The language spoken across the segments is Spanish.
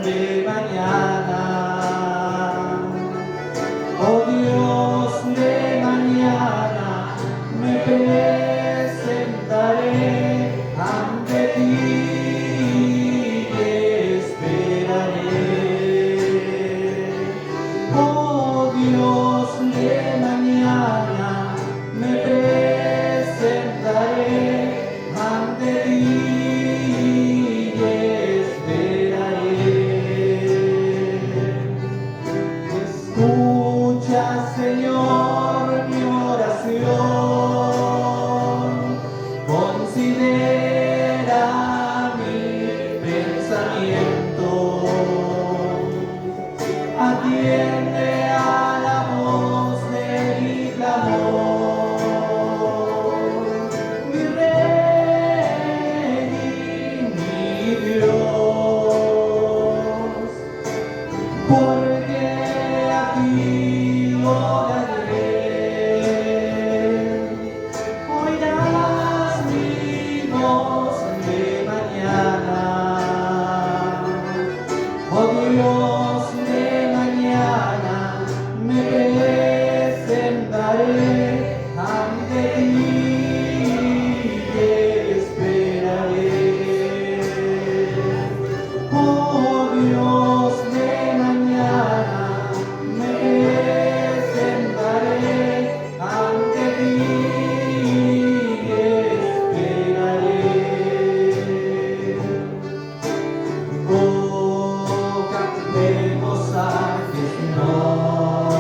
de mañana. Oh Dios de mañana, me presentaré ante ti y esperaré. Oh Dios de mañana, me presentaré ante ti y esperaré. Escucha, Señor, mi oración, considera mi pensamiento, atiende a la voz de mi clamor, mi Rey y mi Dios, porque a ti oraré. Oirás mi voz de mañana. Oh Dios de mañana, me presentaré ante ti y esperaré. Oh Dios de mañana, me presentaré ante ti y esperaré. Oh, cantemos al Señor,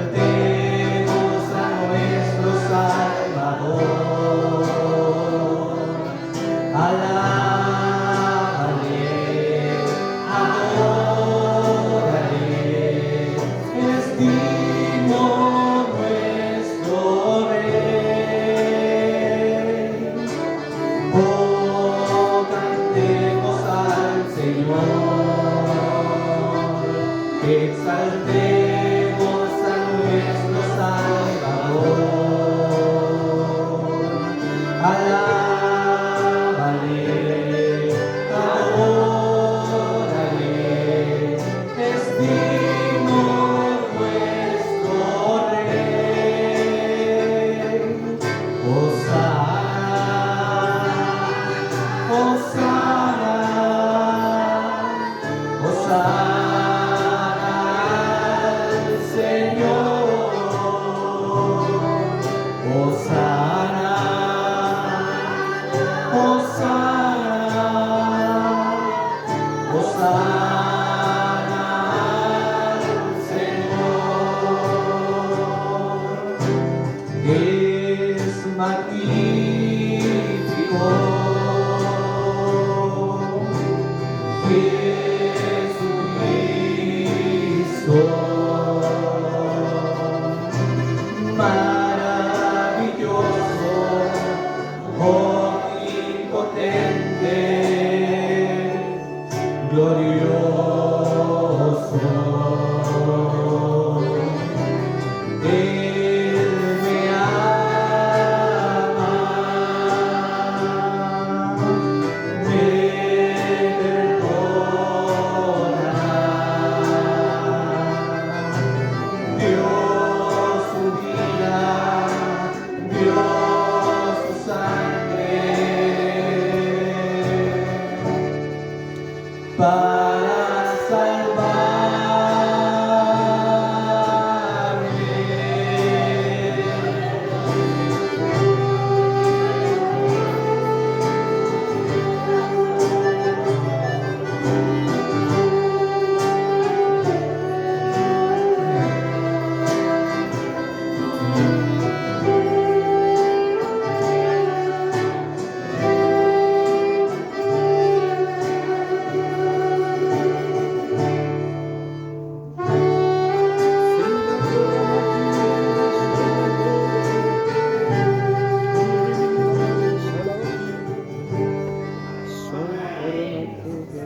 exaltemos a nuestro Salvador. Alábale, adórale, es digno nuestro Rey. Oh, cantemos al Señor, exaltemos a nuestro Salvador. Alábale, adórale, es digno nuestro Rey. Hosana, Hosana, Hosana al Señor. Hosana, Hosana, Hosana al Señor. Es magnífico Jesucristo, maravilloso, omnipotente, glorioso. Él me ama, me perdona, dio su vida, dio su sangre para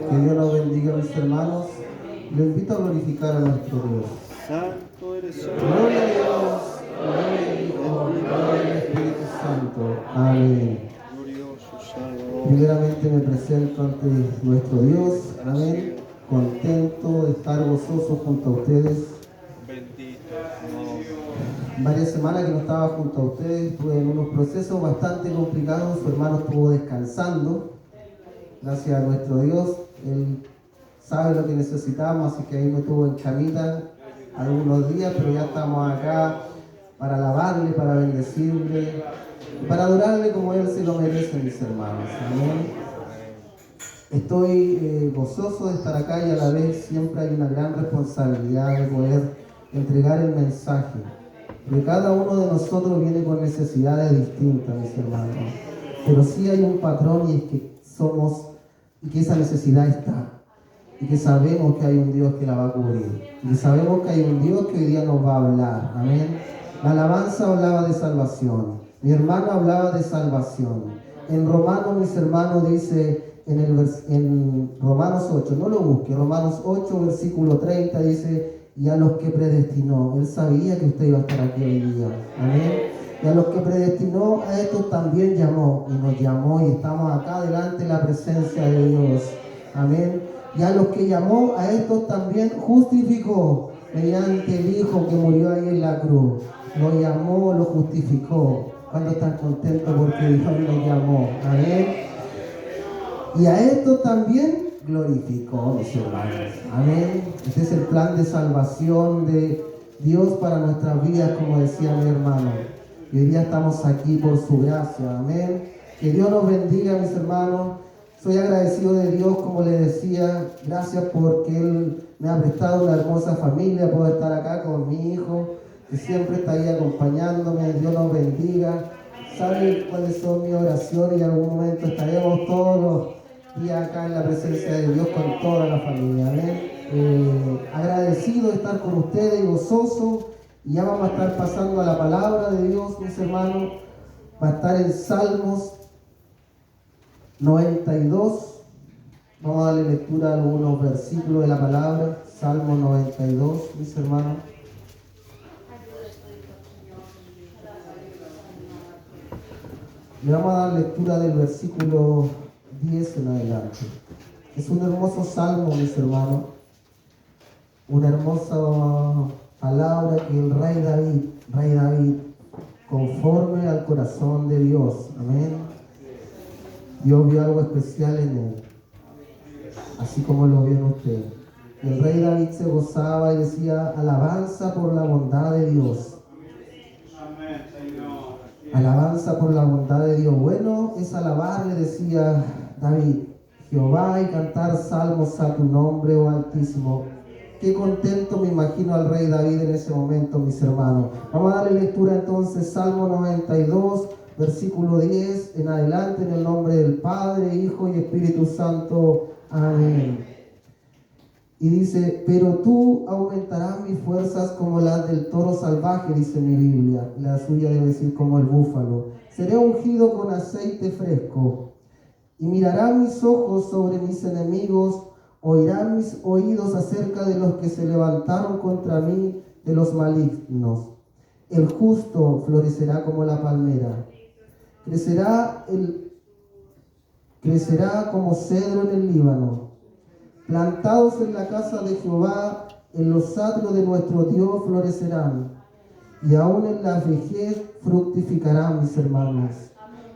Que Dios los bendiga, mis hermanos. Los invito a glorificar a nuestro Dios. Santo eres, Señor. Gloria a Dios, gloria al Hijo, gloria al Espíritu Santo. Amén. Glorioso Salvador. Primeramente me presento ante nuestro Dios, amén, contento de estar gozoso junto a ustedes. Bendito. Varias semanas que no estaba junto a ustedes, estuve en unos procesos bastante complicados, su hermano estuvo descansando, gracias a nuestro Dios, Él sabe lo que necesitamos, así que ahí me tuvo en camita algunos días, pero ya estamos acá para alabarle, para bendecirle, y para adorarle como Él se lo merece, mis hermanos, amén. Estoy gozoso de estar acá y a la vez siempre hay una gran responsabilidad de poder entregar el mensaje. Porque cada uno de nosotros viene con necesidades distintas, mis hermanos. Pero sí hay un patrón y es que somos, y que esa necesidad está. Y que sabemos que hay un Dios que la va a cubrir. Y que sabemos que hay un Dios que hoy día nos va a hablar. Amén. La alabanza hablaba de salvación. Mi hermano hablaba de salvación. En Romanos, mis hermanos, dice en Romanos 8, no lo busque, Romanos 8, versículo 30 dice, y a los que predestinó, Él sabía que usted iba a estar aquí hoy día, amén, y a los que predestinó, a estos también llamó, y nos llamó, y estamos acá delante de la presencia de Dios, amén, y a los que llamó, a estos también justificó, mediante el Hijo que murió ahí en la cruz, lo llamó, lo justificó. ¿Cuándo están contentos porque Dios nos llamó? Amén. Y a esto también glorificó, mis hermanos. Amén. Este es el plan de salvación de Dios para nuestras vidas, como decía mi hermano. Y hoy día estamos aquí por su gracia. Amén. Que Dios nos bendiga, mis hermanos. Soy agradecido de Dios, como les decía. Gracias porque Él me ha prestado una hermosa familia. Puedo estar acá con mi hijo, que siempre está ahí acompañándome. Dios nos bendiga. Saben cuáles son mis oraciones y en algún momento estaremos todos los días acá en la presencia de Dios con toda la familia. Amén. Agradecido de estar con ustedes y gozoso. Y ya vamos a estar pasando a la palabra de Dios, mis hermanos. Va a estar en Salmos 92. Vamos a darle lectura a algunos versículos de la palabra. Salmo 92, mis hermanos. Le vamos a dar lectura del versículo 10 en adelante. Es un hermoso salmo, mis hermanos. Una hermosa palabra que el rey David, conforme al corazón de Dios. Amén. Dios vio algo especial en él, así como lo vio en usted. El rey David se gozaba y decía, alabanza por la bondad de Dios. Alabanza por la bondad de Dios. Bueno es alabarle, decía David, Jehová, y cantar salmos a tu nombre, oh Altísimo. Qué contento me imagino al rey David en ese momento, mis hermanos. Vamos a darle lectura entonces, Salmo 92, versículo 10 en adelante, en el nombre del Padre, Hijo y Espíritu Santo. Amén. Y dice, pero tú aumentarás mis fuerzas como las del toro salvaje, dice mi Biblia. La suya debe decir como el búfalo. Seré ungido con aceite fresco. Y mirarán mis ojos sobre mis enemigos, oirán mis oídos acerca de los que se levantaron contra mí, de los malignos. El justo florecerá como la palmera. Crecerá como cedro en el Líbano. Plantados en la casa de Jehová, en los atrios de nuestro Dios florecerán, y aún en la vejez fructificarán, mis hermanos.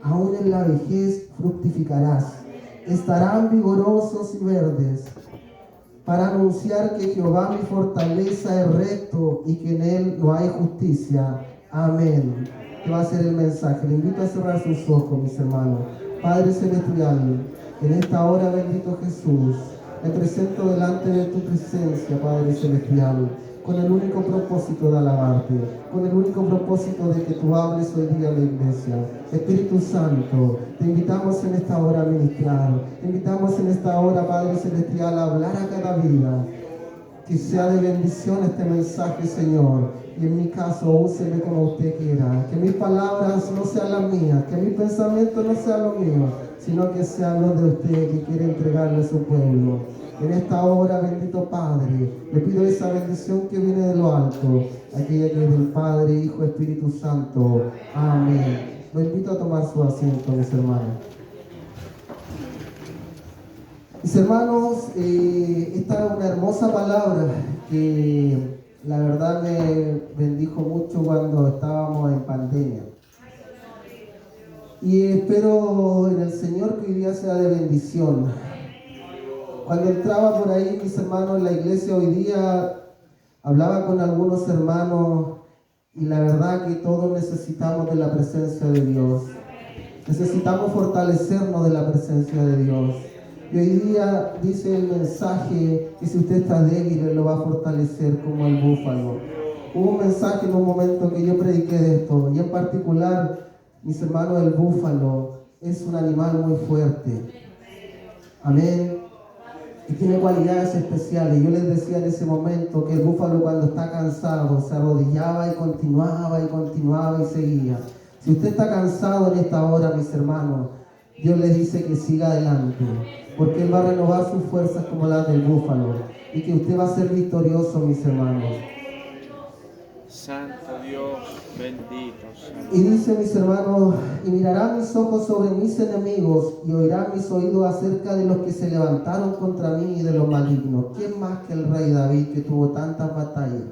Aún en la vejez fructificarás. Estarán vigorosos y verdes, para anunciar que Jehová mi fortaleza es recto y que en él no hay justicia. Amén. Este va a ser el mensaje. Le invito a cerrar sus ojos, mis hermanos. Padre Celestial, en esta hora, bendito Jesús, me presento delante de tu presencia, Padre Celestial, con el único propósito de alabarte, con el único propósito de que tú hables hoy día a la iglesia. Espíritu Santo, te invitamos en esta hora a ministrar, te invitamos en esta hora, Padre Celestial, a hablar a cada vida. Que sea de bendición este mensaje, Señor. Y en mi caso, úseme como usted quiera. Que mis palabras no sean las mías, que mis pensamientos no sean los míos, sino que sean los de usted que quiere entregarle a su pueblo. En esta hora, bendito Padre, le pido esa bendición que viene de lo alto, aquella que es del Padre, Hijo, Espíritu Santo. Amén. Lo invito a tomar su asiento, mis hermanos. Mis hermanos, esta es una hermosa palabra que la verdad me bendijo mucho cuando estábamos en pandemia. Y espero en el Señor que hoy día sea de bendición. Cuando entraba por ahí, mis hermanos, en la iglesia hoy día, hablaba con algunos hermanos y la verdad que todos necesitamos de la presencia de Dios. Necesitamos fortalecernos de la presencia de Dios. Y hoy día dice el mensaje que si usted está débil, Él lo va a fortalecer como el búfalo. Hubo un mensaje en un momento que yo prediqué de esto, y en particular, mis hermanos, el búfalo es un animal muy fuerte. Amén. Y tiene cualidades especiales. Yo les decía en ese momento que el búfalo, cuando está cansado, se arrodillaba y continuaba y seguía. Si usted está cansado en esta hora, mis hermanos, Dios le dice que siga adelante, porque Él va a renovar sus fuerzas como las del búfalo, y que usted va a ser victorioso, mis hermanos. Santo Dios, bendito Señor. Y dice, mis hermanos, y mirarán mis ojos sobre mis enemigos, y oirán mis oídos acerca de los que se levantaron contra mí y de los malignos. ¿Quién más que el rey David, que tuvo tantas batallas,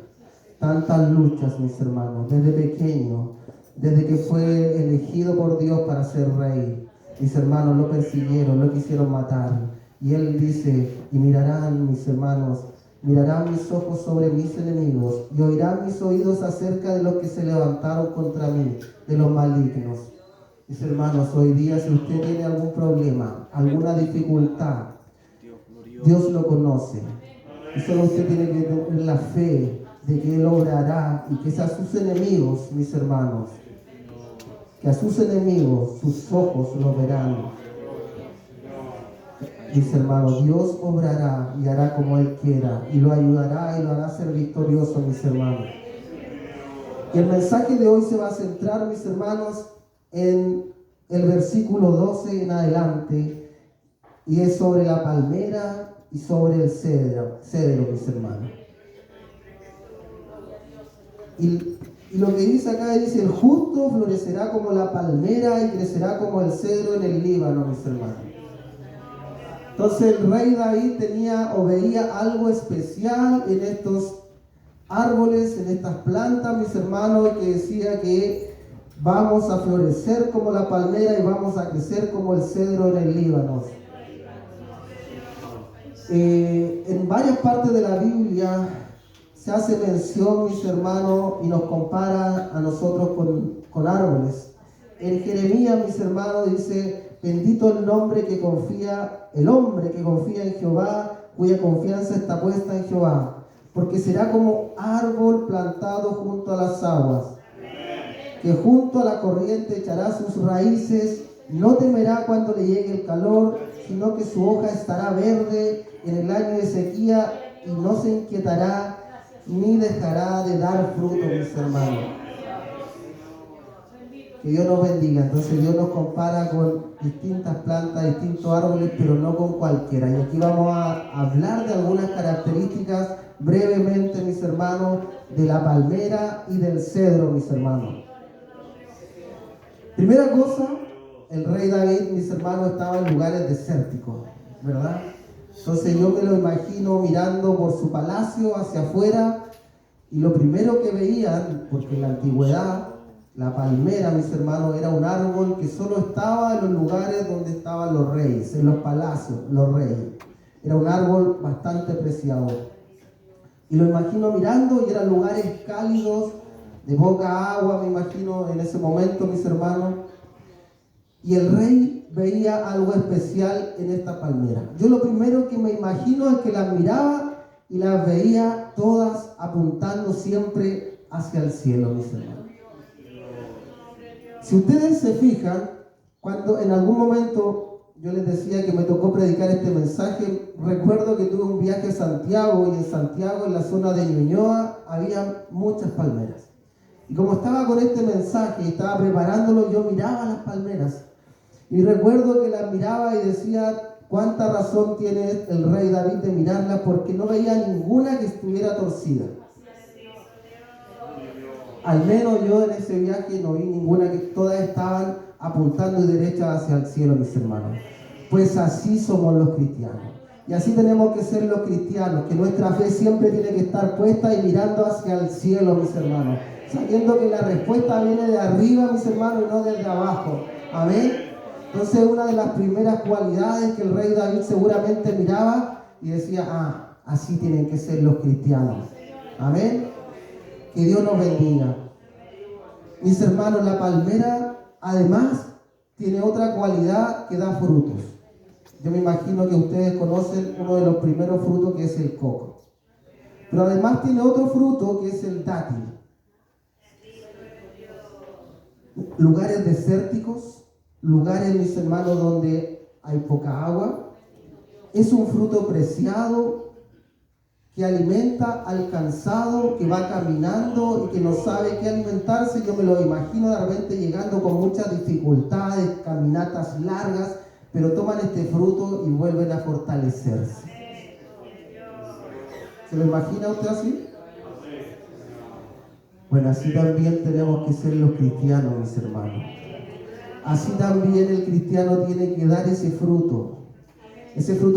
tantas luchas, mis hermanos, desde pequeño, desde que fue elegido por Dios para ser rey? Mis hermanos lo persiguieron, lo quisieron matar. Y él dice, y mirarán, mis hermanos, mirarán mis ojos sobre mis enemigos, y oirán mis oídos acerca de los que se levantaron contra mí, de los malignos. Mis hermanos, hoy día, si usted tiene algún problema, alguna dificultad, Dios lo conoce. Y solo usted tiene que tener la fe de que Él obrará, y que a sus enemigos, mis hermanos, que a sus enemigos sus ojos lo verán. Mis hermanos, Dios obrará y hará como Él quiera, y lo ayudará y lo hará ser victorioso, mis hermanos. Y el mensaje de hoy se va a centrar, mis hermanos, en el versículo 12 en adelante, y es sobre la palmera y sobre el cedro, mis hermanos. Y lo que dice acá, dice, el justo florecerá como la palmera y crecerá como el cedro en el Líbano, mis hermanos. Entonces el rey David tenía o veía algo especial en estos árboles, en estas plantas, mis hermanos, que decía que vamos a florecer como la palmera y vamos a crecer como el cedro en el Líbano. En varias partes de la Biblia se hace mención, mis hermanos, y nos compara a nosotros con árboles. En Jeremías, mis hermanos, dice, bendito el hombre que confía en Jehová, cuya confianza está puesta en Jehová, porque será como árbol plantado junto a las aguas, que junto a la corriente echará sus raíces, no temerá cuando le llegue el calor, sino que su hoja estará verde en el año de sequía y no se inquietará ni dejará de dar fruto, mis hermanos. Que Dios nos bendiga. Entonces Dios nos compara con distintas plantas, distintos árboles, pero no con cualquiera. Y aquí vamos a hablar de algunas características brevemente, mis hermanos, de la palmera y del cedro, mis hermanos. Primera cosa, el rey David, mis hermanos, estaba en lugares desérticos, ¿verdad? Entonces yo me lo imagino mirando por su palacio hacia afuera, y lo primero que veían, porque en la antigüedad la palmera, mis hermanos, era un árbol que solo estaba en los lugares donde estaban los reyes, en los palacios, los reyes. Era un árbol bastante preciado. Y lo imagino mirando, y eran lugares cálidos, de poca agua, me imagino en ese momento, mis hermanos. Y el rey veía algo especial en esta palmera. Yo lo primero que me imagino es que las miraba y las veía todas apuntando siempre hacia el cielo, mis hermanos. Si ustedes se fijan, cuando en algún momento yo les decía que me tocó predicar este mensaje, recuerdo que tuve un viaje a Santiago, y en Santiago, en la zona de Ñuñoa, había muchas palmeras. Y como estaba con este mensaje y estaba preparándolo, yo miraba las palmeras. Y recuerdo que las miraba y decía, cuánta razón tiene el rey David de mirarlas, porque no veía ninguna que estuviera torcida. Al menos yo en ese viaje no vi ninguna, que todas estaban apuntando y derechas hacia el cielo, mis hermanos. Pues así somos los cristianos. Y así tenemos que ser los cristianos, que nuestra fe siempre tiene que estar puesta y mirando hacia el cielo, mis hermanos, sabiendo que la respuesta viene de arriba, mis hermanos, y no desde abajo. Amén. Entonces, una de las primeras cualidades que el rey David seguramente miraba y decía, así tienen que ser los cristianos. Amén. Que Dios nos bendiga. Mis hermanos, la palmera además tiene otra cualidad que da frutos. Yo me imagino que ustedes conocen uno de los primeros frutos, que es el coco. Pero además tiene otro fruto, que es el dátil. Lugares desérticos, lugares, mis hermanos, donde hay poca agua. Es un fruto preciado que alimenta al cansado, que va caminando y que no sabe qué alimentarse. Yo me lo imagino de repente llegando con muchas dificultades, caminatas largas, pero toman este fruto y vuelven a fortalecerse. ¿Se lo imagina usted así? Bueno, así también tenemos que ser los cristianos, mis hermanos. Así también el cristiano tiene que dar ese fruto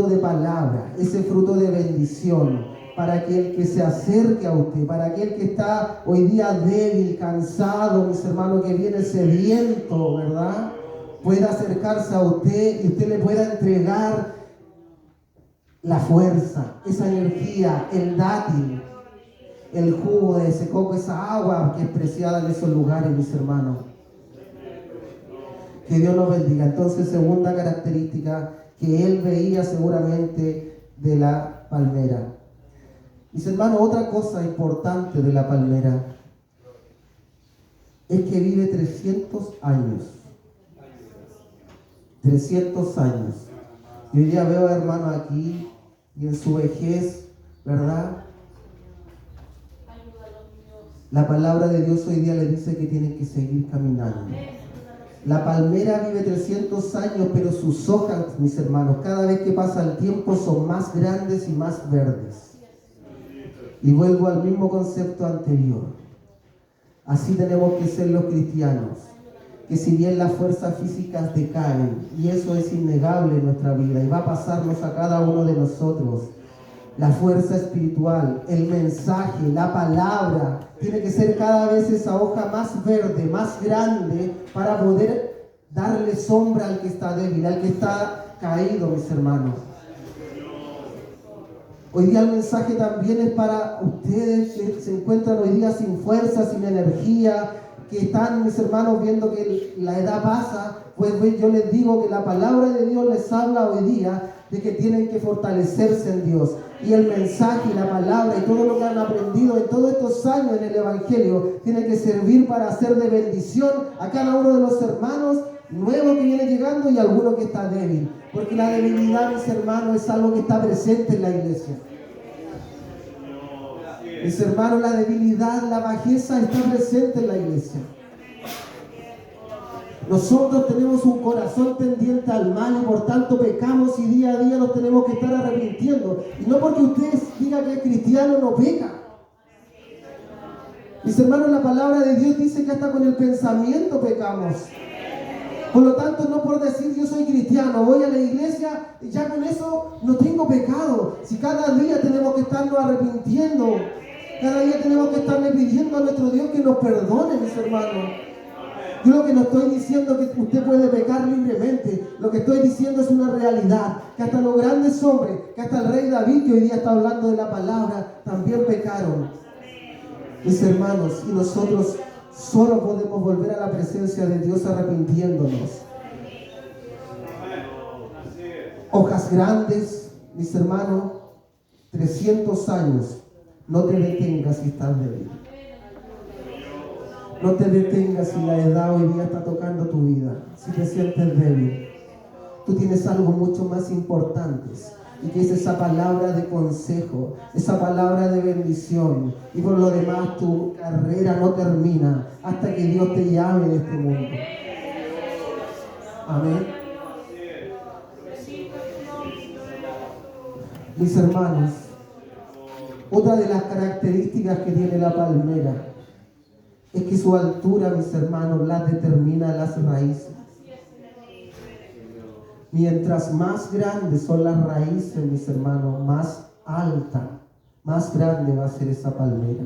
de palabra, ese fruto de bendición, para aquel que se acerque a usted, para aquel que está hoy día débil, cansado, mis hermanos, que viene sediento, ¿verdad? Pueda acercarse a usted y usted le pueda entregar la fuerza, esa energía, el dátil, el jugo de ese coco, esa agua que es preciada en esos lugares, mis hermanos. Que Dios nos bendiga. Entonces, segunda característica que él veía seguramente de la palmera. Mis hermanos, otra cosa importante de la palmera es que vive 300 años. 300 años. Y hoy día veo, hermanos, aquí y en su vejez, ¿verdad? La palabra de Dios hoy día le dice que tienen que seguir caminando. La palmera vive 300 años, pero sus hojas, mis hermanos, cada vez que pasa el tiempo son más grandes y más verdes. Y vuelvo al mismo concepto anterior. Así tenemos que ser los cristianos, que si bien las fuerzas físicas decaen, y eso es innegable en nuestra vida, y va a pasarnos a cada uno de nosotros, la fuerza espiritual, el mensaje, la palabra, tiene que ser cada vez esa hoja más verde, más grande, para poder darle sombra al que está débil, al que está caído, mis hermanos. Hoy día el mensaje también es para ustedes que se encuentran hoy día sin fuerza, sin energía, que están, mis hermanos, viendo que la edad pasa. Pues yo les digo que la palabra de Dios les habla hoy día de que tienen que fortalecerse en Dios. Y el mensaje y la palabra y todo lo que han aprendido en todos estos años en el Evangelio tiene que servir para hacer de bendición a cada uno de los hermanos nuevo que viene llegando y alguno que está débil. Porque la debilidad, mis hermanos, es algo que está presente en la iglesia. Mis hermanos, la debilidad, la bajeza está presente en la iglesia. Nosotros tenemos un corazón tendiente al mal y por tanto pecamos y día a día nos tenemos que estar arrepintiendo. Y no porque usted diga que es cristiano no peca. Mis hermanos, la palabra de Dios dice que hasta con el pensamiento pecamos. Por lo tanto, no por decir yo soy cristiano, voy a la iglesia y ya con eso no tengo pecado. Si cada día tenemos que estarnos arrepintiendo, cada día tenemos que estarle pidiendo a nuestro Dios que nos perdone, mis hermanos. Yo lo que no estoy diciendo es que usted puede pecar libremente. Lo que estoy diciendo es una realidad. Que hasta los grandes hombres, que hasta el rey David, que hoy día está hablando de la palabra, también pecaron. Mis hermanos, y nosotros solo podemos volver a la presencia de Dios arrepintiéndonos. Hojas grandes, mis hermanos, 300 años. No te detengas si estás débil. No te detengas si la edad hoy día está tocando tu vida, si te sientes débil. Tú tienes algo mucho más importante, y que es esa palabra de consejo, esa palabra de bendición. Y por lo demás, tu carrera no termina hasta que Dios te llame en este mundo. Amén. Mis hermanos, otra de las características que tiene la palmera es que su altura, mis hermanos, la determina las raíces. Mientras más grandes son las raíces, mis hermanos, más alta, más grande va a ser esa palmera.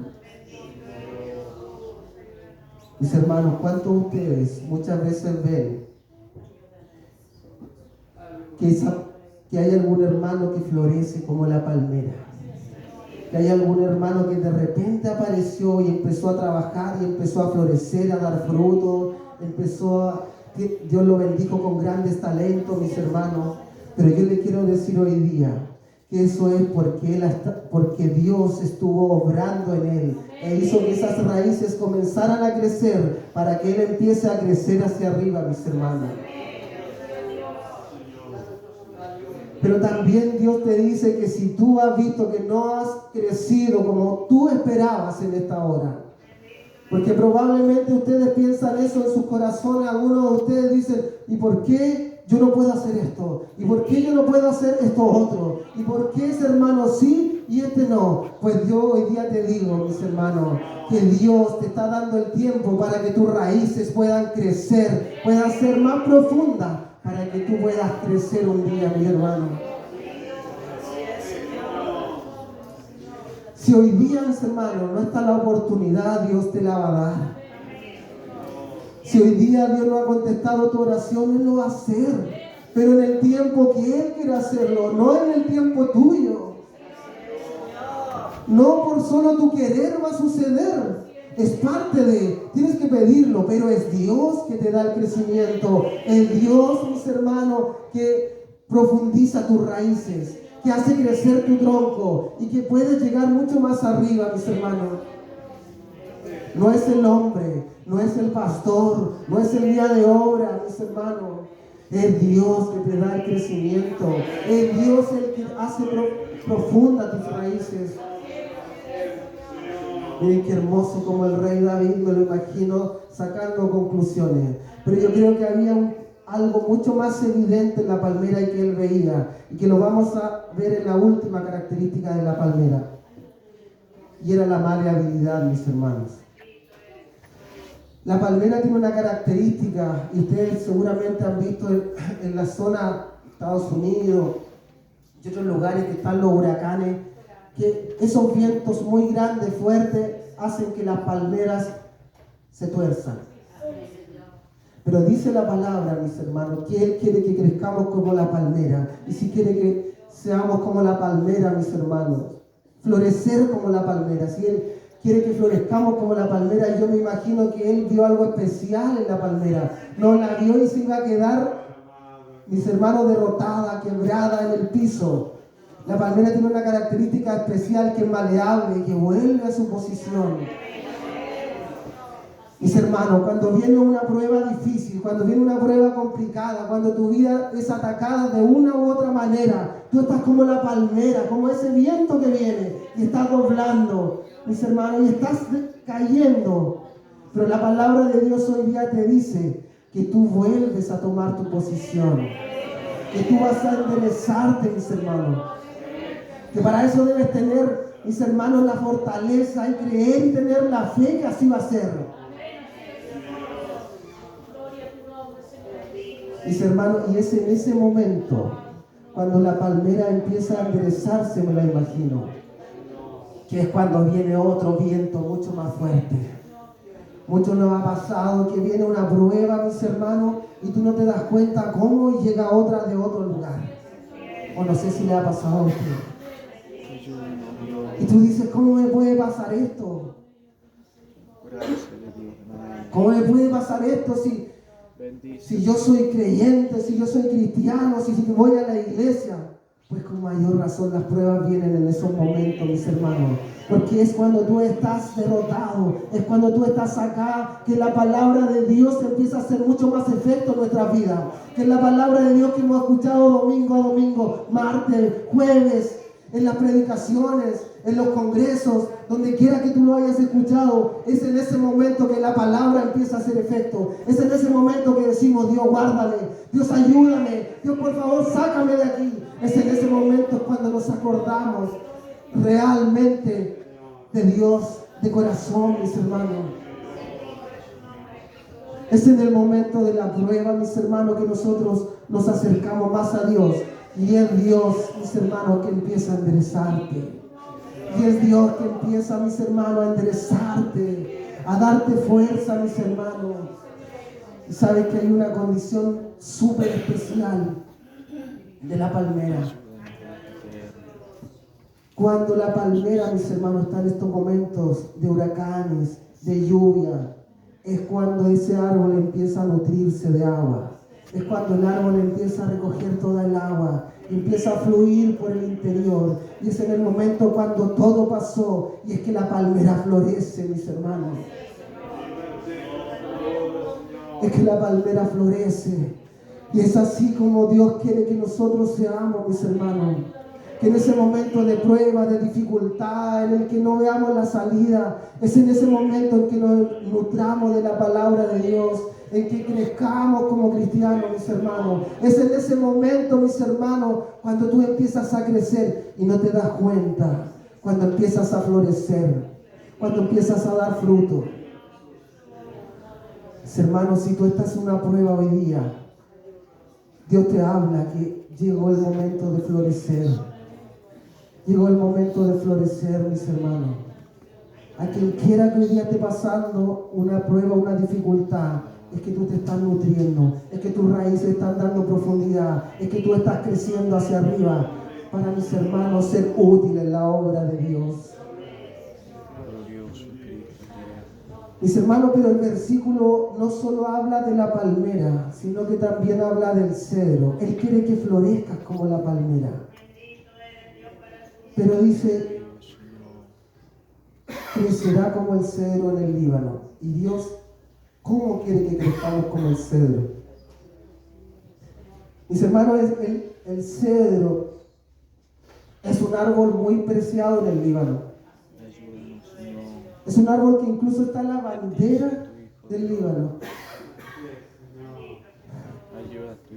Mis hermanos, ¿cuántos de ustedes muchas veces ven que hay algún hermano que florece como la palmera? Que hay algún hermano que de repente apareció y empezó a trabajar y empezó a florecer, a dar fruto, Dios lo bendijo con grandes talentos, mis hermanos. Pero yo le quiero decir hoy día que eso es porque Dios estuvo obrando en él e hizo que esas raíces comenzaran a crecer para que él empiece a crecer hacia arriba, mis hermanos. Pero también Dios te dice que si tú has visto que no has crecido como tú esperabas en esta hora, porque probablemente ustedes piensan eso en sus corazones, algunos de ustedes dicen, ¿y por qué yo no puedo hacer esto? ¿Y por qué yo no puedo hacer esto otro? ¿Y por qué ese hermano sí y este no? Pues yo hoy día te digo, mis hermanos, que Dios te está dando el tiempo para que tus raíces puedan crecer, puedan ser más profundas, para que tú puedas crecer un día, mi hermano. Si hoy día, mis hermanos, no está la oportunidad, Dios te la va a dar. Si hoy día Dios no ha contestado tu oración, Él lo va a hacer. Pero en el tiempo que Él quiere hacerlo, no en el tiempo tuyo. No por solo tu querer va a suceder. Es parte tienes que pedirlo, pero es Dios que te da el crecimiento. Es Dios, mis hermanos, que profundiza tus raíces, que hace crecer tu tronco y que puedes llegar mucho más arriba, mis hermanos. No es el hombre, no es el pastor, no es el día de obra, mis hermanos. Es Dios que te da el crecimiento. Es Dios el que hace profunda tus raíces. Miren qué hermoso como el rey David, me lo imagino sacando conclusiones. Pero yo creo que había algo mucho más evidente en la palmera y que él veía, y que lo vamos a ver en la última característica de la palmera. Y era la maleabilidad, mis hermanos. La palmera tiene una característica, y ustedes seguramente han visto en la zona de Estados Unidos y otros lugares que están los huracanes, que esos vientos muy grandes, fuertes, hacen que las palmeras se tuerzan. Pero dice la palabra, mis hermanos, que Él quiere que crezcamos como la palmera. Y si quiere que seamos como la palmera, mis hermanos, florecer como la palmera. Si Él quiere que florezcamos como la palmera, yo me imagino que Él vio algo especial en la palmera. No la vio y se iba a quedar, mis hermanos, derrotada, quebrada en el piso. La palmera tiene una característica especial, que es maleable, que vuelve a su posición. Mis hermanos, cuando viene una prueba difícil, cuando viene una prueba complicada, cuando tu vida es atacada de una u otra manera, tú estás como la palmera, como ese viento que viene y estás doblando, mis hermanos, y estás cayendo. Pero la palabra de Dios hoy día te dice que tú vuelves a tomar tu posición, que tú vas a enderezarte, mis hermanos. Que para eso debes tener, mis hermanos, la fortaleza y creer y tener la fe que así va a ser. Mis hermanos, y es en ese momento, cuando la palmera empieza a enderezarse, me la imagino, que es cuando viene otro viento mucho más fuerte. Mucho nos ha pasado que viene una prueba, mis hermanos, y tú no te das cuenta cómo llega otra de otro lugar. O no sé si le ha pasado a usted. Y tú dices, ¿cómo me puede pasar esto? ¿Cómo me puede pasar esto si yo soy creyente, si yo soy cristiano, si voy a la iglesia? Pues con mayor razón las pruebas vienen en esos momentos, mis hermanos. Porque es cuando tú estás derrotado, es cuando tú estás acá, que la palabra de Dios empieza a hacer mucho más efecto en nuestra vida. Que la palabra de Dios que hemos escuchado domingo a domingo, martes, jueves, en las predicaciones, en los congresos, donde quiera que tú lo hayas escuchado, es en ese momento que la palabra empieza a hacer efecto. Es en ese momento que decimos, Dios, guárdame, Dios, ayúdame, Dios, por favor, sácame de aquí. Es en ese momento cuando nos acordamos realmente de Dios de corazón, mis hermanos. Es en el momento de la prueba, mis hermanos, que nosotros nos acercamos más a Dios. Y es Dios, mis hermanos, que empieza a enderezarte. Y es Dios que empieza, mis hermanos, a enderezarte, a darte fuerza, mis hermanos. Y sabes que hay una condición súper especial de la palmera. Cuando la palmera, mis hermanos, está en estos momentos de huracanes, de lluvia, es cuando ese árbol empieza a nutrirse de agua. Es cuando el árbol empieza a recoger toda el agua, empieza a fluir por el interior. Y es en el momento cuando todo pasó y es que la palmera florece, mis hermanos. Es que la palmera florece. Y es así como Dios quiere que nosotros seamos, mis hermanos. Que en ese momento de prueba, de dificultad, en el que no veamos la salida, es en ese momento en que nos nutramos de la palabra de Dios, en que crezcamos como cristianos, mis hermanos. Es en ese momento, mis hermanos, cuando tú empiezas a crecer y no te das cuenta, cuando empiezas a florecer, cuando empiezas a dar fruto. Mis hermanos, si tú estás en una prueba hoy día, Dios te habla que llegó el momento de florecer. Llegó el momento de florecer, mis hermanos. A quien quiera que hoy día esté pasando una prueba, una dificultad, es que tú te estás nutriendo, es que tus raíces están dando profundidad, es que tú estás creciendo hacia arriba para, mis hermanos, ser útil en la obra de Dios. Mis hermanos, pero el versículo no solo habla de la palmera, sino que también habla del cedro. Él quiere que florezcas como la palmera. Pero dice, crecerá como el cedro en el Líbano. Y Dios, ¿cómo quiere que crezcamos como el cedro? Mis hermanos, el cedro es un árbol muy preciado en el Líbano. Es un árbol que incluso está en la bandera del Líbano.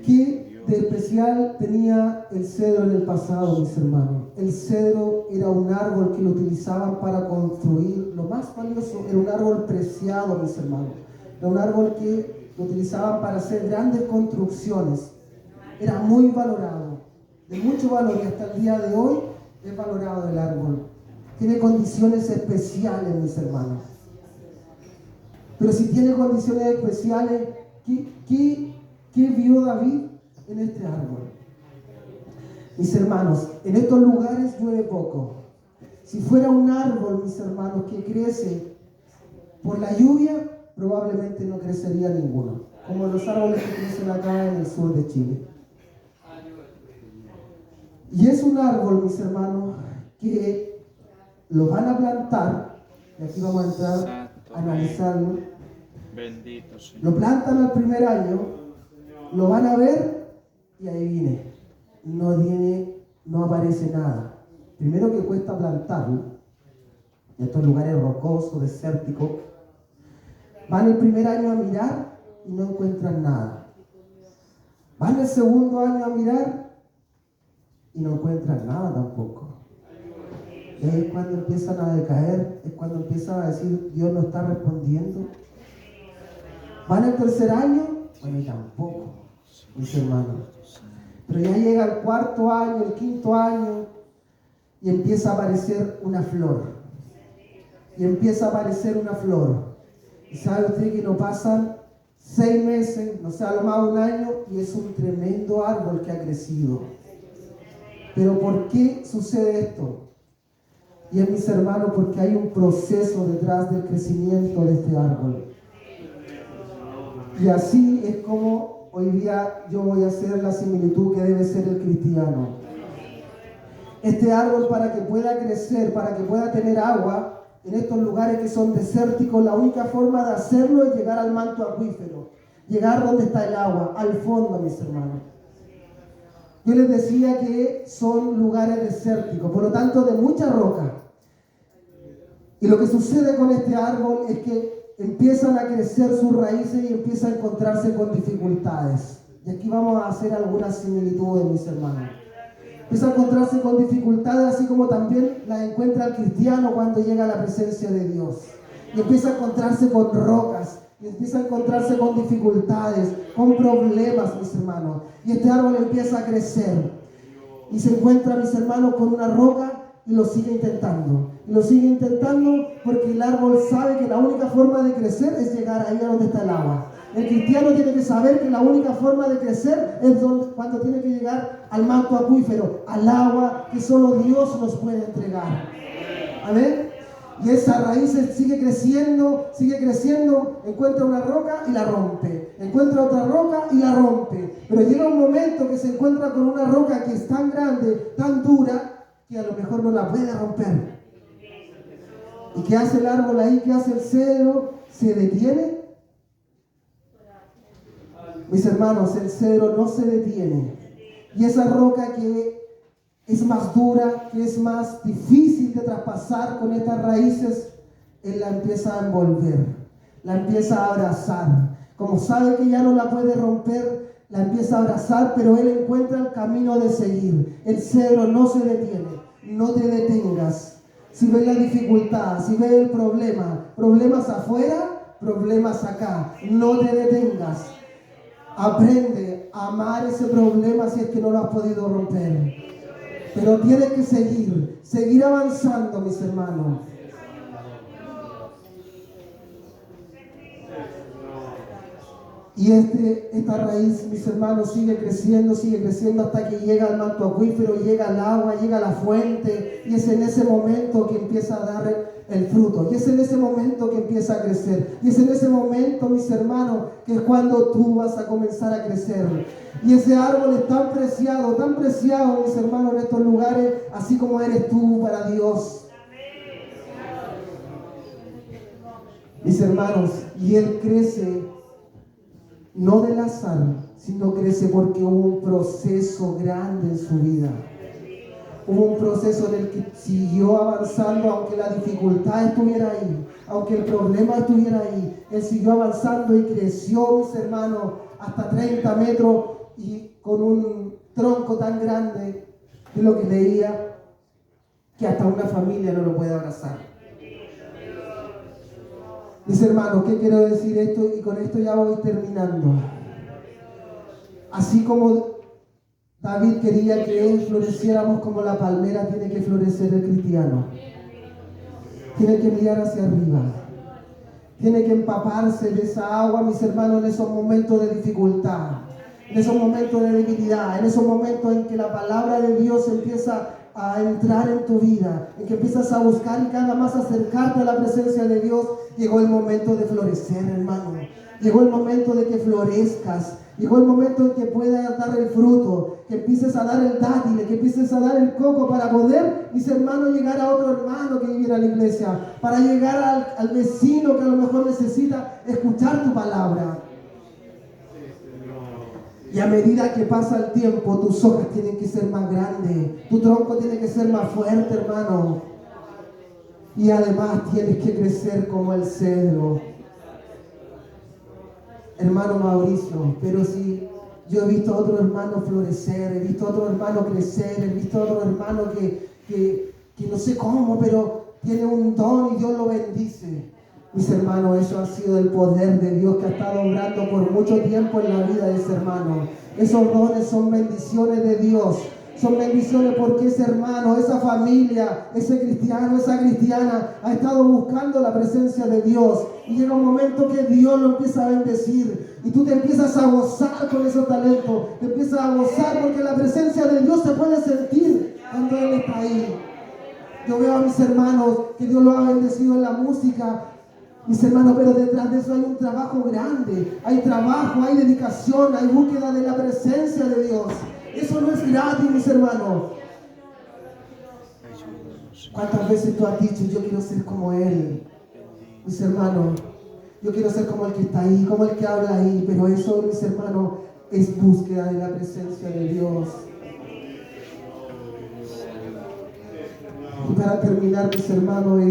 ¿Qué de especial tenía el cedro en el pasado, mis hermanos? El cedro era un árbol que lo utilizaban para construir. Lo más valioso era un árbol preciado, mis hermanos. Era un árbol que lo utilizaban para hacer grandes construcciones. Era muy valorado, de mucho valor, y hasta el día de hoy es valorado el árbol. Tiene condiciones especiales, mis hermanos. Pero si tiene condiciones especiales, ¿qué vio David en este árbol? Mis hermanos, en estos lugares llueve poco. Si fuera un árbol, mis hermanos, que crece por la lluvia, probablemente no crecería ninguno, como los árboles que crecen acá en el sur de Chile. Y es un árbol, mis hermanos, que lo van a plantar, y aquí vamos a entrar a analizarlo. Bendito Señor. Lo plantan al primer año, lo van a ver y ahí viene. No aparece nada. Primero que cuesta plantarlo, en estos lugares rocosos, desérticos. Van el primer año a mirar y no encuentran nada. Van el segundo año a mirar y no encuentran nada tampoco. Es cuando empiezan a decaer, es cuando empiezan a decir, Dios no está respondiendo. Van el tercer año, bueno, y tampoco, mis hermanos. Pero ya llega el cuarto año, el quinto año, y empieza a aparecer una flor. Y empieza a aparecer una flor. Y sabe usted que no pasan 6 meses, no sé, a lo más un año, y es un tremendo árbol que ha crecido. Pero ¿por qué sucede esto? Y es, mis hermanos, porque hay un proceso detrás del crecimiento de este árbol. Y así es como hoy día yo voy a hacer la similitud que debe ser el cristiano. Este árbol, para que pueda crecer, para que pueda tener agua, en estos lugares que son desérticos, la única forma de hacerlo es llegar al manto acuífero, llegar donde está el agua, al fondo, mis hermanos. Yo les decía que son lugares desérticos, por lo tanto de mucha roca. Y lo que sucede con este árbol es que empiezan a crecer sus raíces y empieza a encontrarse con dificultades. Y aquí vamos a hacer algunas similitudes, mis hermanos. Empieza a encontrarse con dificultades, así como también las encuentra el cristiano cuando llega a la presencia de Dios. Y empieza a encontrarse con rocas, y empieza a encontrarse con dificultades, con problemas, mis hermanos. Y este árbol empieza a crecer. Y se encuentra, mis hermanos, con una roca y lo sigue intentando. Y lo sigue intentando porque el árbol sabe que la única forma de crecer es llegar ahí a donde está el agua. El cristiano tiene que saber que la única forma de crecer es cuando tiene que llegar al manto acuífero, al agua que solo Dios nos puede entregar. Amén. Y esa raíz sigue creciendo, encuentra una roca y la rompe, encuentra otra roca y la rompe. Pero llega un momento que se encuentra con una roca que es tan grande, tan dura, que a lo mejor no la puede romper. ¿Y qué hace el árbol ahí? ¿Qué hace el cedro? ¿Se detiene? Mis hermanos, el cedro no se detiene. Y esa roca que es más dura, que es más difícil de traspasar con estas raíces, él la empieza a envolver, la empieza a abrazar. Como sabe que ya no la puede romper, la empieza a abrazar, pero él encuentra el camino de seguir. El cedro no se detiene, no te detengas. Si ves la dificultad, si ves el problema, problemas afuera, problemas acá, no te detengas. Aprende a amar ese problema si es que no lo has podido romper. Pero tienes que seguir avanzando, mis hermanos. Y esta raíz, mis hermanos, sigue creciendo hasta que llega al manto acuífero, llega al agua, llega a la fuente. Y es en ese momento que empieza a dar el fruto. Y es en ese momento que empieza a crecer. Y es en ese momento, mis hermanos, que es cuando tú vas a comenzar a crecer. Y ese árbol es tan preciado, mis hermanos, en estos lugares, así como eres tú para Dios. Mis hermanos, y él crece no del azar, sino crece porque hubo un proceso grande en su vida. Hubo un proceso en el que siguió avanzando, aunque la dificultad estuviera ahí, aunque el problema estuviera ahí. Él siguió avanzando y creció, mis hermanos, hasta 30 metros y con un tronco tan grande, de lo que leía, que hasta una familia no lo puede abrazar. Mis hermanos, ¿qué quiero decir esto? Y con esto ya voy terminando. Así como David quería que floreciéramos como la palmera, tiene que florecer el cristiano. Tiene que mirar hacia arriba. Tiene que empaparse de esa agua, mis hermanos, en esos momentos de dificultad, en esos momentos de debilidad, en esos momentos en que la palabra de Dios empieza a entrar en tu vida, en que empiezas a buscar y cada más acercarte a la presencia de Dios. Llegó el momento de florecer, hermano. Llegó el momento de que florezcas. Llegó el momento en que puedas dar el fruto, que empieces a dar el dátil, que empieces a dar el coco para poder, mis hermanos, llegar a otro hermano que viene a la iglesia, para llegar al vecino que a lo mejor necesita escuchar tu palabra. Y a medida que pasa el tiempo, tus hojas tienen que ser más grandes, tu tronco tiene que ser más fuerte, hermano. Y además tienes que crecer como el cedro. Hermano Mauricio, pero si yo he visto a otro hermano florecer, he visto a otro hermano crecer, he visto a otro hermano que no sé cómo, pero tiene un don y Dios lo bendice. Mis hermanos, eso ha sido el poder de Dios que ha estado obrando por mucho tiempo en la vida de ese hermano. Esos dones son bendiciones de Dios. Son bendiciones porque ese hermano, esa familia, ese cristiano, esa cristiana ha estado buscando la presencia de Dios. Y llega un momento que Dios lo empieza a bendecir. Y tú te empiezas a gozar con esos talentos. Te empiezas a gozar porque la presencia de Dios se puede sentir cuando Él está ahí. Yo veo a mis hermanos que Dios los ha bendecido en la música. Mis hermanos, pero detrás de eso hay un trabajo grande. Hay trabajo, hay dedicación, hay búsqueda de la presencia de Dios. Eso no es gratis, mis hermanos. ¿Cuántas veces tú has dicho, yo quiero ser como Él? Mis hermanos, yo quiero ser como el que está ahí, como el que habla ahí. Pero eso, mis hermanos, es búsqueda de la presencia de Dios. Y para terminar, mis hermanos,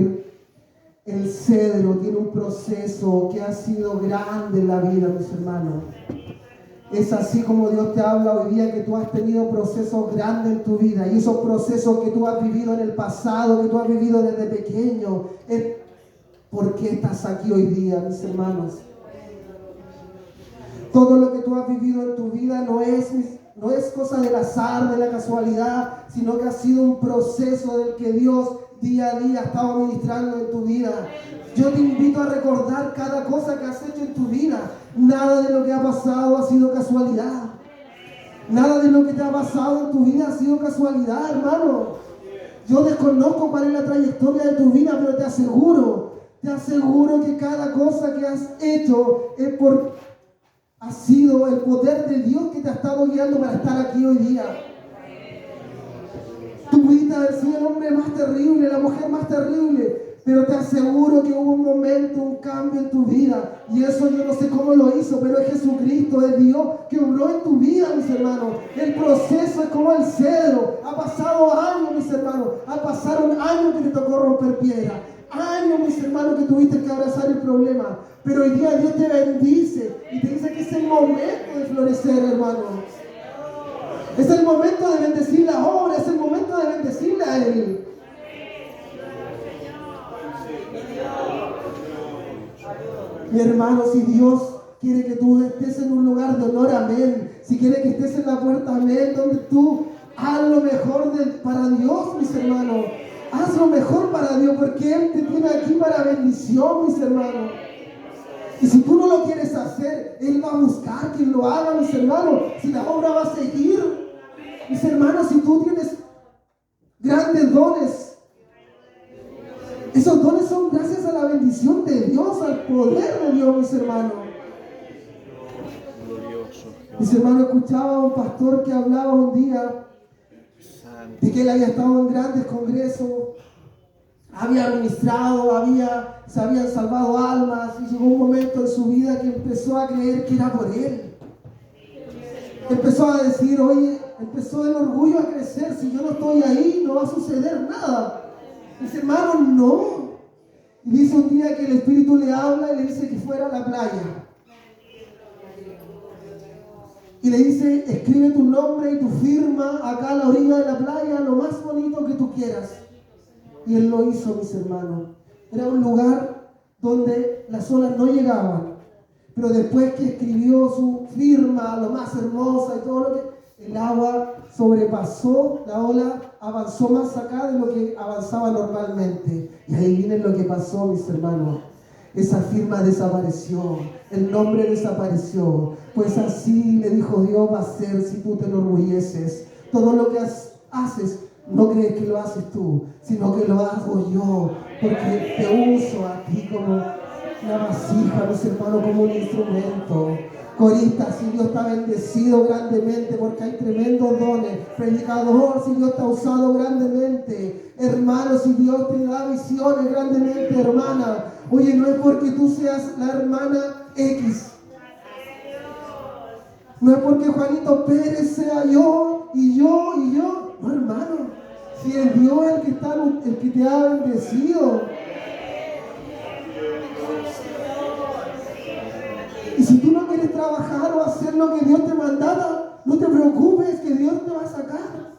el cedro tiene un proceso que ha sido grande en la vida, mis hermanos. Es así como Dios te habla hoy día, que tú has tenido procesos grandes en tu vida. Y esos procesos que tú has vivido en el pasado, que tú has vivido desde pequeño, es porque estás aquí hoy día, mis hermanos. Todo lo que tú has vivido en tu vida no es cosa del azar, de la casualidad, sino que ha sido un proceso del que Dios día a día ha estado ministrando en tu vida. Yo te invito a recordar cada cosa que has hecho en tu vida. Nada de lo que ha pasado ha sido casualidad. Nada de lo que te ha pasado en tu vida ha sido casualidad, hermano. Yo desconozco cuál es la trayectoria de tu vida, pero te aseguro que cada cosa que has hecho ha sido el poder de Dios que te ha estado guiando para estar aquí hoy día. Tú pudiste haber sido el hombre más terrible, la mujer más terrible, pero te aseguro que hubo un momento, un cambio en tu vida. Y eso yo no sé cómo lo hizo, pero es Jesucristo, es Dios que obró en tu vida, mis hermanos. El proceso es como el cedro. Ha pasado años, mis hermanos. Pasaron años que te tocó romper piedra. Años, mis hermanos, que tuviste que abrazar el problema. Pero hoy día Dios te bendice y te dice que es el momento de florecer, hermano. Es el momento de bendecir la obra, es el momento de bendecirle a Él. Mi hermano, si Dios quiere que tú estés en un lugar de honor, amén. Si quiere que estés en la puerta, amén, donde tú haz lo mejor para Dios, mis hermanos. Haz lo mejor para Dios, porque Él te tiene aquí para bendición, mis hermanos. Y si tú no lo quieres hacer, Él va a buscar quien lo haga, mis hermanos. Si la obra va a seguir, mis hermanos, si tú tienes grandes dones, esos dones son gracias a la bendición de Dios, al poder de Dios, mis hermanos. Mis hermanos, escuchaba a un pastor que hablaba un día de que él había estado en grandes congresos, había ministrado, se habían salvado almas, y llegó un momento en su vida que empezó a creer que era por él. Empezó a decir, oye, empezó el orgullo a crecer, si yo no estoy ahí no va a suceder nada. Mis hermanos, no. Y dice un día que el Espíritu le habla y le dice que fuera a la playa. Y le dice, escribe tu nombre y tu firma acá a la orilla de la playa, lo más bonito que tú quieras. Y él lo hizo, mis hermanos. Era un lugar donde las olas no llegaban. Pero después que escribió su firma, lo más hermosa y todo lo que... El agua sobrepasó, la ola avanzó más acá de lo que avanzaba normalmente. Y ahí viene lo que pasó, mis hermanos. Esa firma desapareció, el nombre desapareció. Pues así le dijo Dios va a ser si tú te enorgulleces. Todo lo que haces, no crees que lo haces tú, sino que lo hago yo. Porque te uso a ti como una vasija, mis hermanos, como un instrumento. Coristas, si Dios te ha bendecido grandemente porque hay tremendos dones. Predicador, si Dios te ha usado grandemente. Hermano, si Dios te da visiones grandemente, hermana. Oye, no es porque tú seas la hermana X. No es porque Juanito Pérez sea yo y yo y yo. No, hermano. Si es Dios el que te ha bendecido. Y si tú no quieres trabajar o hacer lo que Dios te mandaba, no te preocupes, que Dios te va a sacar.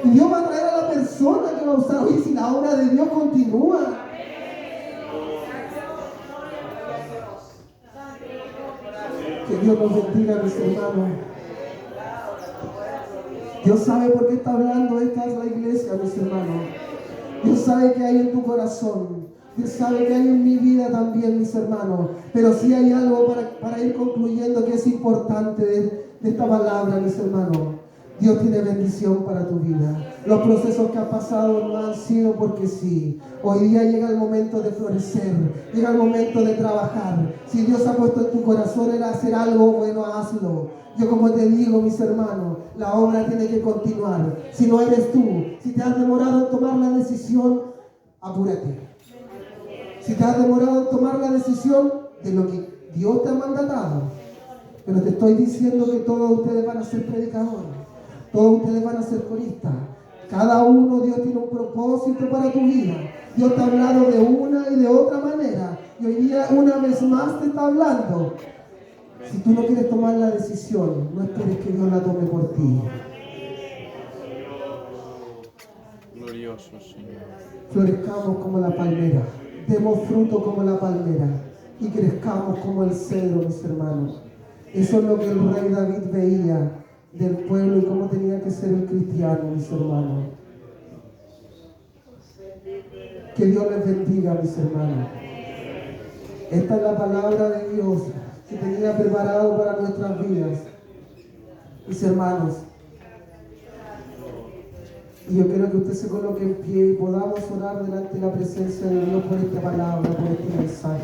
Y Dios va a traer a la persona que va a usar. Oye, si la obra de Dios continúa. Que Dios nos bendiga, mis hermanos. Dios sabe por qué está hablando. Esta es la iglesia, mis hermanos. Dios sabe que hay en tu corazón. Dios sabe que hay en mi vida también, mis hermanos. Pero sí hay algo para ir concluyendo que es importante de esta palabra, mis hermanos. Dios tiene bendición para tu vida. Los procesos que has pasado no han sido porque sí. Hoy día llega el momento de florecer. Llega el momento de trabajar. Si Dios ha puesto en tu corazón el hacer algo bueno, hazlo. Yo como te digo, mis hermanos, la obra tiene que continuar. Si no eres tú, si te has demorado en tomar la decisión, apúrate. Si te has demorado en tomar la decisión de lo que Dios te ha mandatado, pero te estoy diciendo que todos ustedes van a ser predicadores, todos ustedes van a ser coristas. Cada uno, Dios tiene un propósito para tu vida. Dios te ha hablado de una y de otra manera. Y hoy día una vez más te está hablando. Si tú no quieres tomar la decisión, no esperes que Dios la tome por ti. Glorioso Señor. Florezcamos como la palmera. Demos fruto como la palmera y crezcamos como el cedro, mis hermanos. Eso es lo que el rey David veía del pueblo y cómo tenía que ser el cristiano, mis hermanos. Que Dios les bendiga, mis hermanos. Esta es la palabra de Dios que tenía preparado para nuestras vidas, mis hermanos. Y yo quiero que usted se coloque en pie y podamos orar delante de la presencia de Dios por esta palabra, por este mensaje.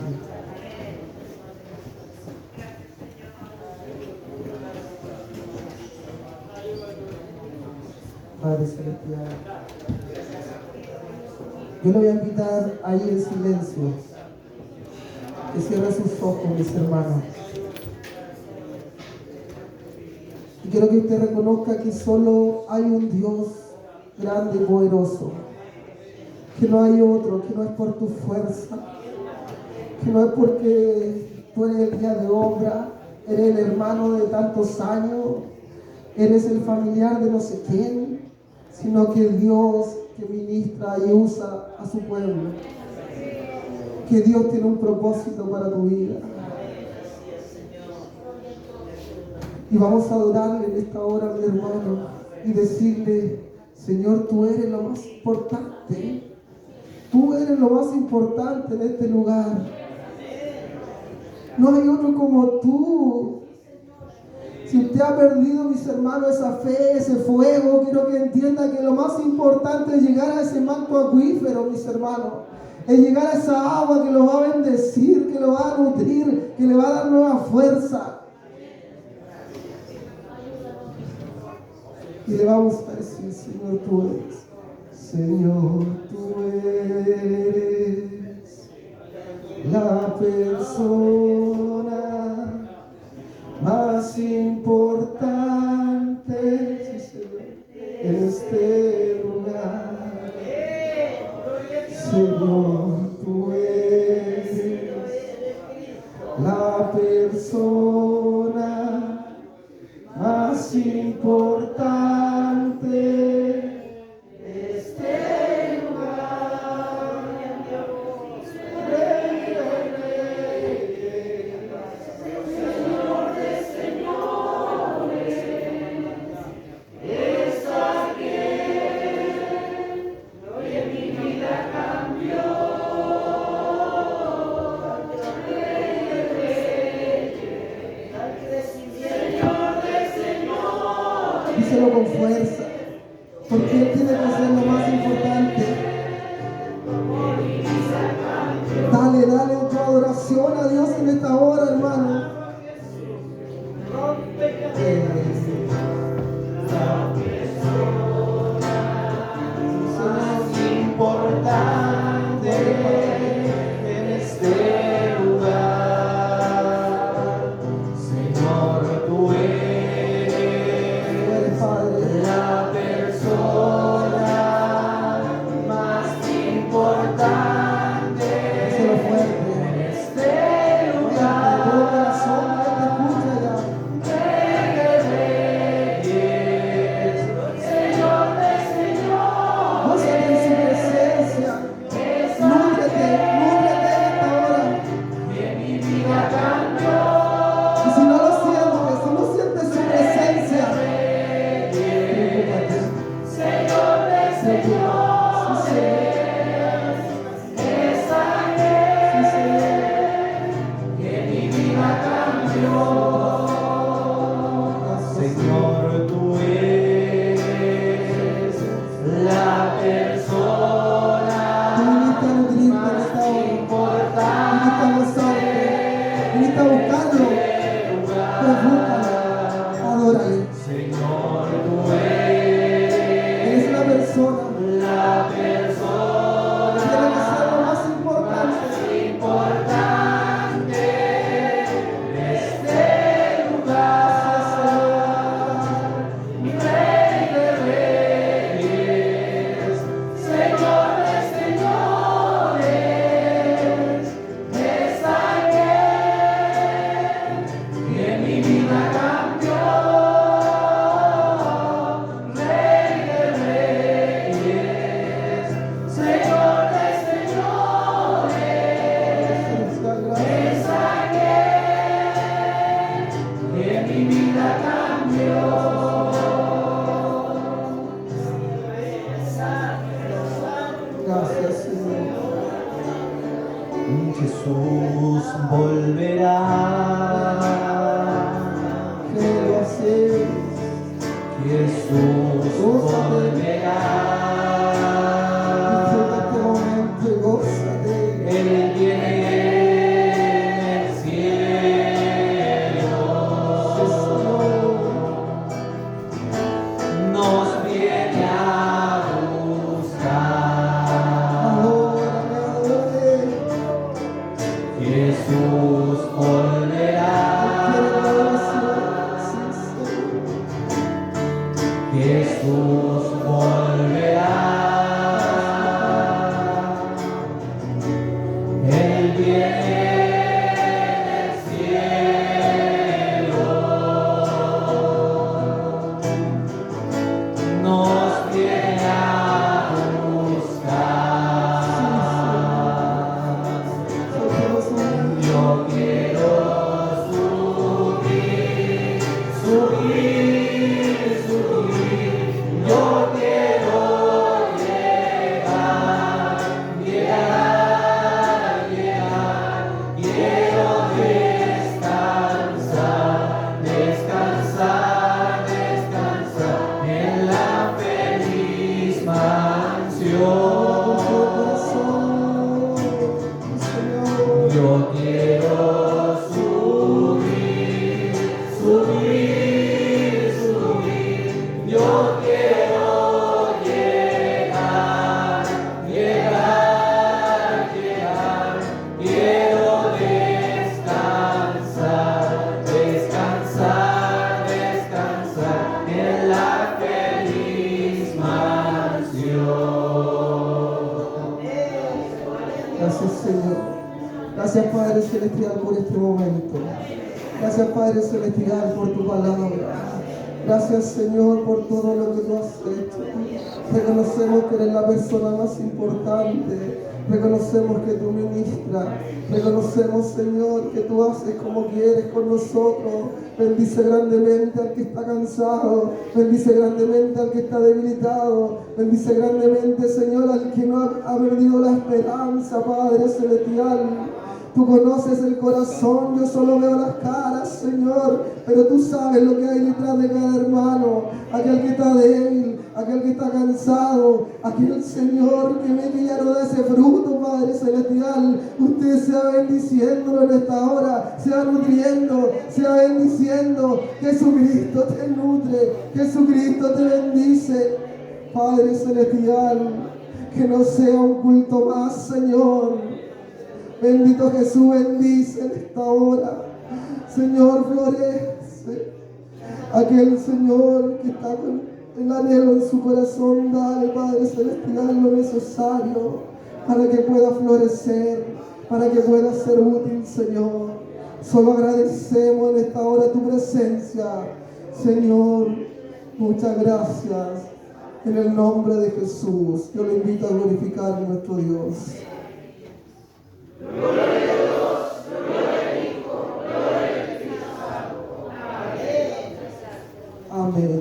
Padre Celestial, yo le voy a invitar ahí en silencio, que cierre sus ojos, mis hermanos. Y quiero que usted reconozca que solo hay un Dios grande y poderoso, que no hay otro, que no es por tu fuerza, que no es porque tú eres el día de obra, eres el hermano de tantos años, eres el familiar de no sé quién, sino que Dios que ministra y usa a su pueblo, que Dios tiene un propósito para tu vida. Y vamos a adorarle en esta hora, mi hermano, y decirle: Señor, tú eres lo más importante. Tú eres lo más importante en este lugar. No hay otro como tú. Si usted ha perdido, mis hermanos, esa fe, ese fuego, quiero que entienda que lo más importante es llegar a ese manto acuífero, mis hermanos. Es llegar a esa agua que lo va a bendecir, que lo va a nutrir, que le va a dar nueva fuerza. Y le vamos a decir: Señor, tú eres. Señor, tú eres la persona más importante, sí, Señor, en este lugar. Señor, tú eres la persona más importante en este lugar. Rey de reyes, Señor de señores, está bien. Hoy en mi vida cambió. Rey de reyes, Señor de señores. Díselo con fuerza, porque Él tiene que ser lo más importante. Dale tu adoración a Dios en esta hora, hermano. Importante en este lugar. Señor, tú eres Padre, la persona más importante en este lugar. De todo corazón, que te escucha ya. Rey de reyes, Señor de señores. Gózate en su presencia. Nútrete en esta hora. Que mi vida cambió. Y si no lo sientes su presencia, preocúpate. Señor de señores, esa es, que mi vida cambió. Señor, tú eres la persona más importante. Viniste a buscarlo, pues búscalo, adórale. Señor, tú eres la persona. Tiene que ser lo más importante. En este lugar. Rey de reyes, Señor de señores, está Gracias, Señor. Jesús volverá. Que lo haces. Jesús volverá. Disfruta este momento y gózate. Él viene del cielo. Nos viene a buscar. Adórame, adórame. Jesús volverá. Quiere la adoración. Sí, Señor. Jesús volverá. Él viene del cielo. Nos viene a buscar. Yo quiero subir, subir, subir. Yo quiero llegar, llegar, llegar. Quiero descansar, descansar, descansar en la feliz mansión. Yo quiero subir, subir, subir. Yo quiero llegar, llegar, llegar. Quiero descansar, descansar, descansar en la feliz mansión. Gracias, Señor. Gracias, Padre Celestial, por este momento. Gracias, Padre Celestial, por tu palabra. Gracias, Señor, por todo lo que tú has hecho. Reconocemos que eres la persona más importante. Reconocemos que tú ministras. Reconocemos, Señor, que tú haces como quieres con nosotros. Bendice grandemente al que está cansado. Bendice grandemente al que está debilitado. Bendice grandemente, Señor, al que no ha perdido la esperanza, Padre Celestial. Tú conoces el corazón, yo solo veo las caras, Señor, pero tú sabes lo que hay detrás de cada hermano, aquel que está débil, aquel que está cansado, aquel Señor que ve que ya no da ese fruto, Padre Celestial. Usted sea bendiciéndolo en esta hora, sea nutriendo, sea bendiciendo. Jesucristo te nutre, Jesucristo te bendice, Padre Celestial. Que no sea un culto más, Señor. Bendito Jesús, bendice en esta hora. Señor, florece. Aquel Señor que está con el anhelo en su corazón, dale, Padre Celestial, lo necesario para que pueda florecer, para que pueda ser útil, Señor. Solo agradecemos en esta hora tu presencia, Señor. Muchas gracias. En el nombre de Jesús, yo le invito a glorificar a nuestro Dios. Gloria